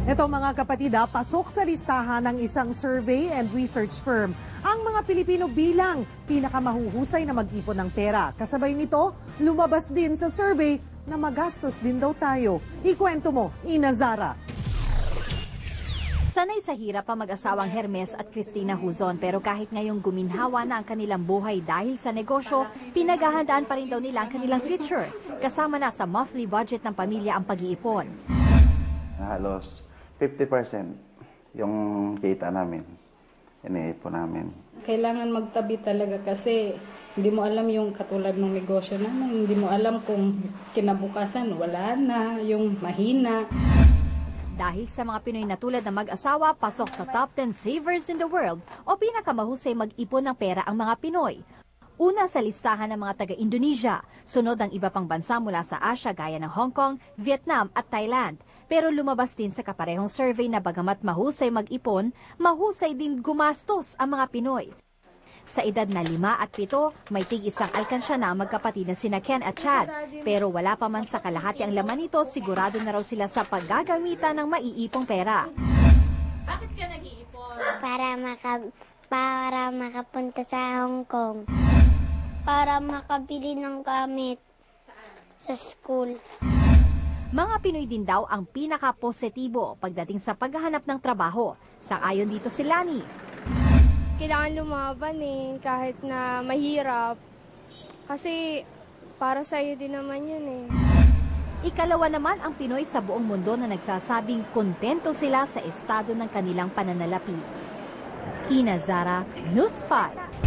Ito mga kapatid, pasok sa listahan ng isang survey and research firm ang mga Pilipino bilang pinakamahuhusay na mag-ipon ng pera. Kasabay nito, lumabas din sa survey na magastos din daw tayo. Ikwento mo, Ina Zara. Sanay sa hirap ang mag-asawang Hermes at Cristina Huzon, pero kahit ngayong guminhawa na ang kanilang buhay dahil sa negosyo, pinaghahandaan pa rin daw nila ang kanilang future. Kasama na sa monthly budget ng pamilya ang pag-iipon. Halos 50% yung kita namin, iniipon namin. Kailangan magtabi talaga kasi hindi mo alam yung katulad ng negosyo namin. Hindi mo alam kung kinabukasan wala na, yung mahina. Dahil sa mga Pinoy na tulad na mag-asawa, pasok sa top 10 savers in the world o pinakamahusay mag-ipon ng pera ang mga Pinoy. Una sa listahan ng mga taga-Indonesia, sunod ang iba pang bansa mula sa Asia gaya ng Hong Kong, Vietnam at Thailand. Pero lumabas din sa kaparehong survey na bagamat mahusay mag-ipon, mahusay din gumastos ang mga Pinoy. Sa edad na 5 at 7, may tig-isang alkansya na ang magkapatid na sina Ken at Chad. Pero wala pa man sa kalahati ang laman nito, sigurado na raw sila sa paggagamitan ng maiipong pera. Bakit ka nag-iipon? Para makapunta sa Hong Kong. Para makabili ng gamit sa school. Mga Pinoy din daw ang pinaka-positibo pagdating sa paghahanap ng trabaho. Sang-ayon dito si Lani. Kailangan lumaban kahit na mahirap. Kasi para sa'yo din naman yun Ikalawa naman ang Pinoy sa buong mundo na nagsasabing kontento sila sa estado ng kanilang pananalapi. Ina Zara, News 5.